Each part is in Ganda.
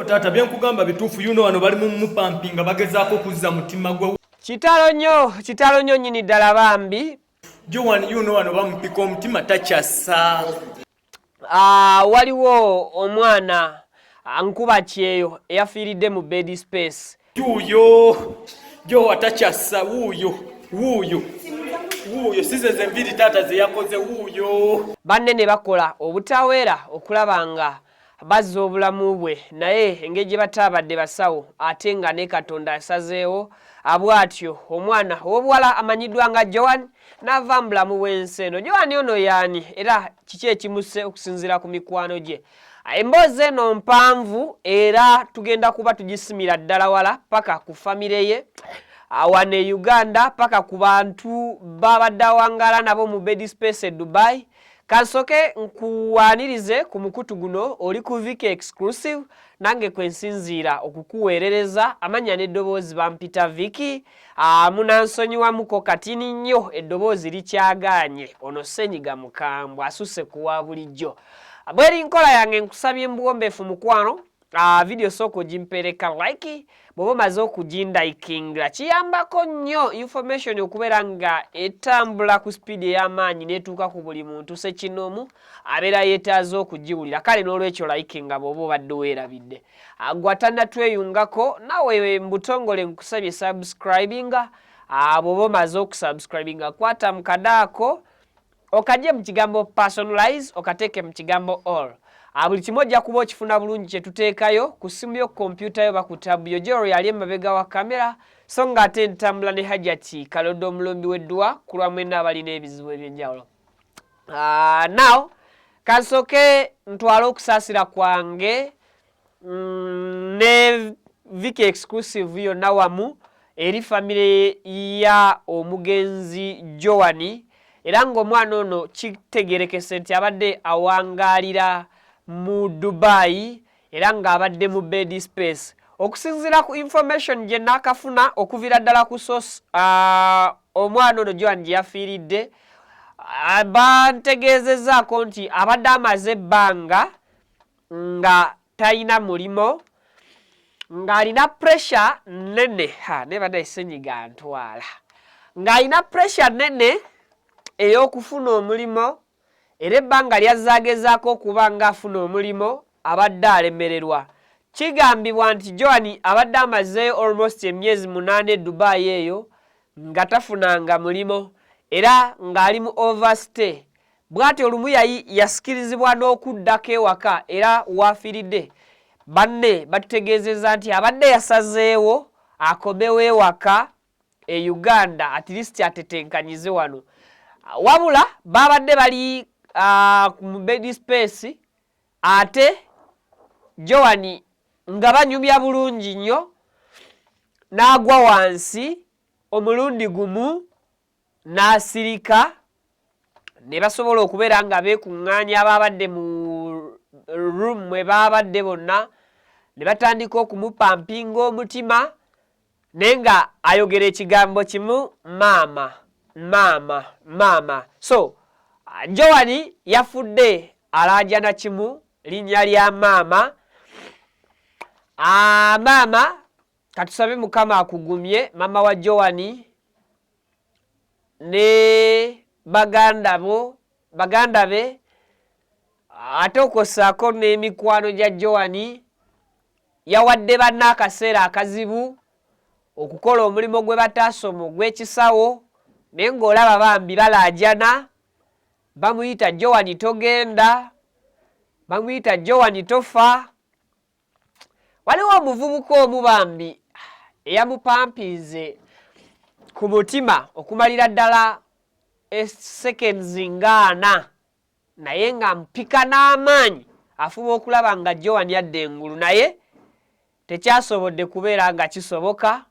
So tata byenkugamba bituufu yuno wano bali mu mupampinga bagezaako kuzza mutima gwe. Kitalo nnyo nnyini ddala Bambi. Joan yuno wano bamupika omutima takyassa. Waliwo omwana nkuba kyeyo eyafiiridde mu bed space. Jo atakyassa wuuyo sizeze enviri taata ze yakoze wuuyo. Banne ne bakola obutaweera okulaba nga bazza obulamu bwe naye engeri gye bataabadde basawo ate nga ne Katonda asazeewo abwatyo omwana ow'obuwala amanyiddwa nga Joan n'ava mu bulamu bw'ensi eno. Joan ono yaani era kiki ekimuse okusinziira ku mikwano gye? Emboozi eno mpanvu era tugenda kuba tugisimira ddala wala paka ku famire ye wano e Uganda paka ku bantu babadde awangaala nabo mu bed space e Dubai. Kansoke nkuwanirize ku mukutu guno oli ku Viki exclusive nange kwensinziira okukuweerereza amanya n'eddoboozi bampita Viki. Munansonyiwamuko katini nnyo eddoboozi likyagaanye ono Senyiga mukambwe asuse kuwa bulijjo. Bweri nkola yange nkusabye mbuwombeefu mukwano video soko jimpereka like bwoba omaze okugindaikingira kiyambako nnyo information okubeera nga etambula ku speed ey'amaanyi netuuka ku buli muntu sekinomu abeera yeetaaza okugiwulira. Kale n'olwekyo likinga bw'oba obadde weerabidde. Gwatanda tweyungako nawe mbutongole nkusabye subscribinga bw'oba omaze okusubscribinga kwata mu kadaako okajje mu kigambo personalize okateeke mu kigambo all. Buli kimu ojja kuba okifuna bulungi kye tuteekayo ku ssimu yo kompyuta yo baku tabu yo gy'olwo yali emabega wa kamera so nga ate ntambula ne Hajati Kaloddo omulombi w'eddwa ku lwa mwenna abalina ebizibu eby'enjawulo. Now kansooke ntwale okusaasira kwange ne Viki exclusive yonna wamu eri famire ya omugenzi Joan era ng'omwana ono kitegeerekese nti abadde awangaalira mu Dubai era ng'abadde mu bed space. Okusinziira ku information gye naakafuna okuviira ddala ku source omwana ono Joan gye yafiiridde bantegeezezzaako nti abadde amaze ebbanga nga talina mulimo ng'alina pressure nnene nebadde Senyiga ntwala ng'alina pressure nnene ey'okufuna omulimo era ebbanga lyazaagezaako okuba ng'afuna omulimo abadde alemererwa. Kigambibwa nti Joan abadde amazeeyo almost emyezi 8 Dubai eyo nga tafunanga mulimo era ng'ali mu overstay. Bw'atyo olumu yasikirizibwa n'okuddako ewaka era waafiiridde. Banne batutegeezezza nti abadde yasazeewo akomewo ewaka e Uganda at least atetenkanyize wano. Wabula babadde bali mu bed space ate Joan nga banyumya bulungi nnyo n'agwa wansi omulundi gumu n'asirika ne basobola okubeera nga beekuŋŋaanya ababadde mu room mwe babadde bonna ne batandika okumupampinga omutima naye nga ayogera ekigambo kimu maama. So Joan yafudde alaajana kimu linnya lya maama. Maama katusabe Mukama akugumye maama wa Joan ne baganda be ate okossaako n'emikwano gya Joan yawadde banne akaseera akazibu okukola omulimu gwe bataasoma ogw'ekisawo naye ng'olaba Bambi balaajana bamuyita Joan togenda bamuyita Joan tofa. Waliwo omuvubuka omu Bambi eyamupampinze ku mutima okumalira ddala seconds nga 4 naye nga mpika n'amaanyi afuba okulaba nga Joan yadda engulu naye tekyasobodde kubeera nga kisoboka.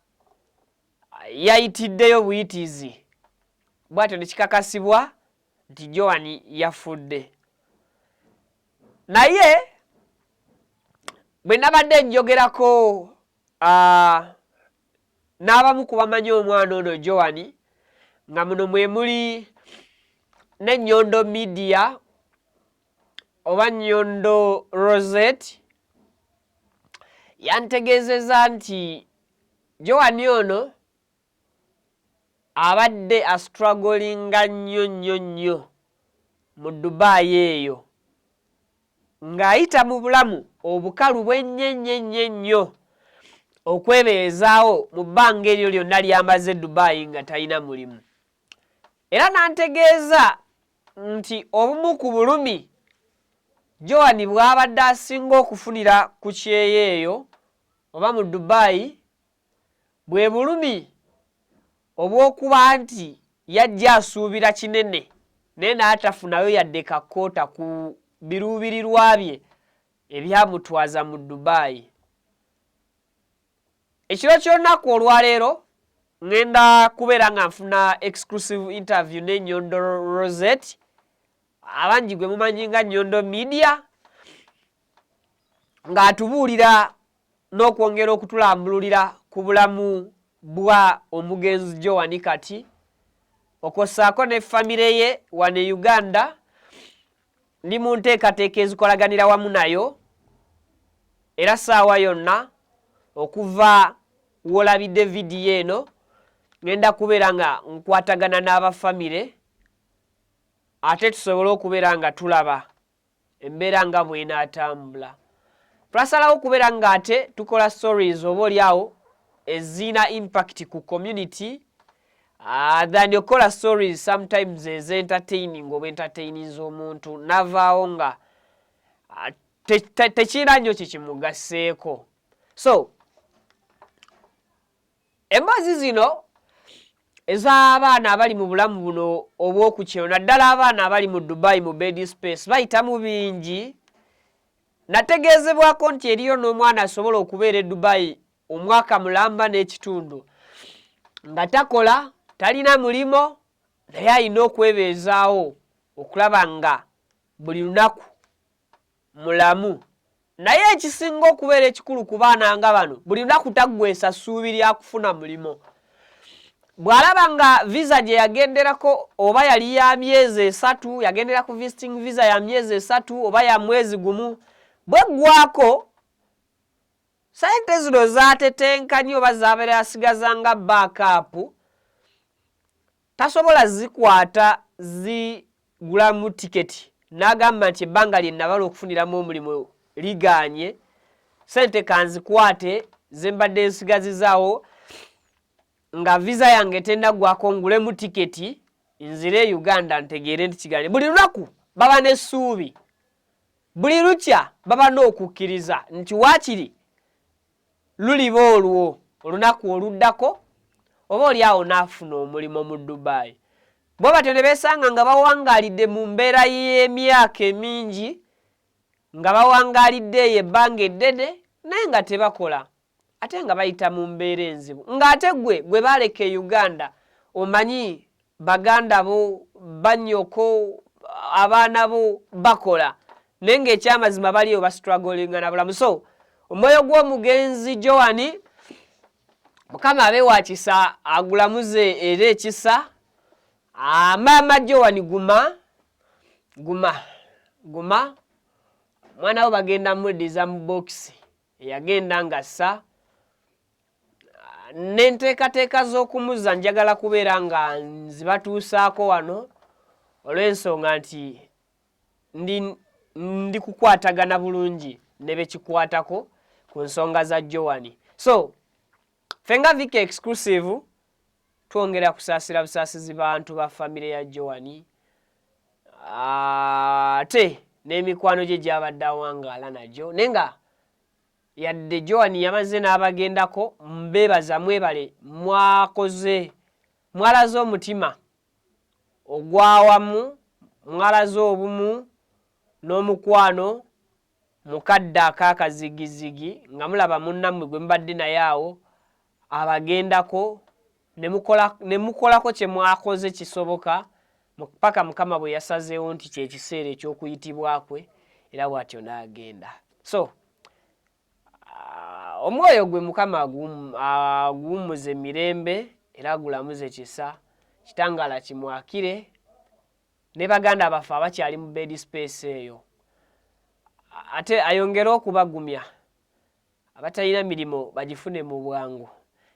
Yayitiddeyo buyitizi bw'atyo ne kikakasibwa nti Joan yafudde. Naye bwe nabadde njogerako n'abamu ku bamanyi omwana ono Joan nga muno mwe muli ne Nyondo Media oba Nyondo Rosette yantegezeza nti Joan ono abadde strugglinga nnyo mu Dubai eyo ng'ayita mu bulamu obukalu bw'ennyo okwebeezaawo mu bbanga eryo lyonna ly'amaze Dubai nga talina mulimu. Era n'antegeeza nti obumu ku bulumi Joan bw'abadde asinga okufunira ku kyeyo eyo oba mu Dubai bwe bulumi obw'okuba nti yajja asuubira kinene naye n'atafunayo yadde kakoota ku biruubirirwa bye ebyamutwaza mu Dubai. Ekiro ky'olunaku olwaleero ngenda kubeera nga nfuna exclusive interview ne Nyondo Rosette abangi gwe mumanyi nga Nyondo Media ng'atubuulira n'okwongera okutulambululira ku bulamu bwa omugenzi Joan kati okossaako ne famire ye wano e Uganda ndi mu nteekateeka ezikolaganira wamu nayo era ssaawa yonna okuva w'olabidde vidiyo eno ngenda kubeera nga nkwatagana n'abafamire ate tusobole okubeera nga tulaba embeera nga bw'enaatambula. Twasalawo okubeera nga ate tukola stories oba oliawo ezina impact ku community than okola stories sometimes entertaining oba entertaining omuntu navaawo nga tekirina nnyo kikimugaseeko. So emboozi zino ez'abaana abali mu bulamu buno obw'okukyero naddala abaana abali mu Dubai mu bed space bayita mu bingi. Nategeezebwako nti eriyo n'omwana asobola okubeera e Dubai omwaka mulamba n'ekitundu nga takola talina mulimo naye alina okwebeezaawo okulaba nga buli lunaku mulamu. Naye ekisinga okubeera ekikulu ku baana nga bano buli lunaku taggweesa ssuubi lya kufuna mulimo. Bw'alaba nga visa gye yagenderako oba yali ya myezi 3 yagendera ku visiting visa ya myezi 3 oba ya mwezi gumu bweggwako sente zino zaatetenkanye oba zaabeera yasigaza nga backup tasobola zikwata zigulamu tiketi n'agamba nti ebbanga lye nabala okufuniramu omulimu liganye sente kanzikwate ze mbadde nsigazizaawo nga visa yange tennaggwako ngulemu tiketi nzire e Uganda ntegeere nti kiganye. Buli lunaku baba n'essuubi, buli lukya baba n'okukkiriza nti waakiri luliba olwo olunaku oluddako oba oliawo n'afuna omulimo mu Dubai. Bwe batyo ne beesanga nga bawangaalidde mu mbeera y'emyaka emingi nga bawangaalidde eyo ebbanga eddene naye nga tebakola ate nga bayita mu mbeera enzibu ng'ate gwe baaleka e Uganda omanyi baganda bo bannyoko abaana bo bakola naye ng'ekyamazima baliyo bastruggolinga na bulamu. So omwoyo gw'omugenzi Joan Mukama abe wa kisa agulamuze era ekisa. Maama Joan guma mwana wo bagenda muddiza mu box eyagenda ngassa n'enteekateeka z'okumuza njagala kubeera nga nzibatuusaako wano olw'ensonga nti ndi kukwatagana bulungi ne bekikwatako ku nsonga za Joan. So fenga Vika exclusive twongera kusaasira busaasizi bantu ba famire ya Joan ate n'emikwano gye gy'abadde awangaala nagyo naye nga yadde Joan yamaze n'abagendako mbeebaza mwebale mwalaze omutima ogwawamu mwalaze obumu n'omukwano mukadde akaakazigizigi nga mulaba munnammwe gwe mubadde naye awo abagendako ne mukolako kye mwakoze kisoboka paka Mukama bwe yasazeewo nti kye kiseera eky'okuyitibwa kwe era bw'atyo n'agenda. So omwoyo gwe Mukama aguwummuze emirembe era agulamuze kisa kitangaala kimwakire ne baganda baffe abakyali mu bed space eyo ate ayongere okubagumya abatalina mirimu bagifune mu bwangu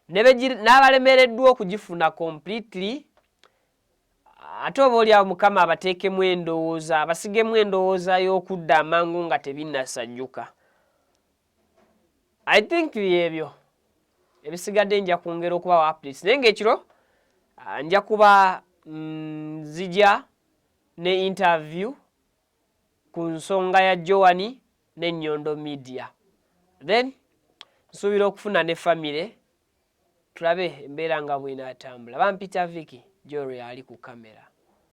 n'abalemereddwa okugifuna completely ate oba olyawo Mukama abateekemu endowooza abasigemu endowooza y'okudda amangu nga tebinnasajjuka. I think byebyo ebisigadde nja kwongera okubawa updates naye ng'ekiro nja kuba nzija ne interview ku nsonga ya Joan ne Nnyondo Media, then nsuubira okufuna ne famire tulabe embeera nga bw'inaatambula. Bampita Vicky Jolly ali ku kamera.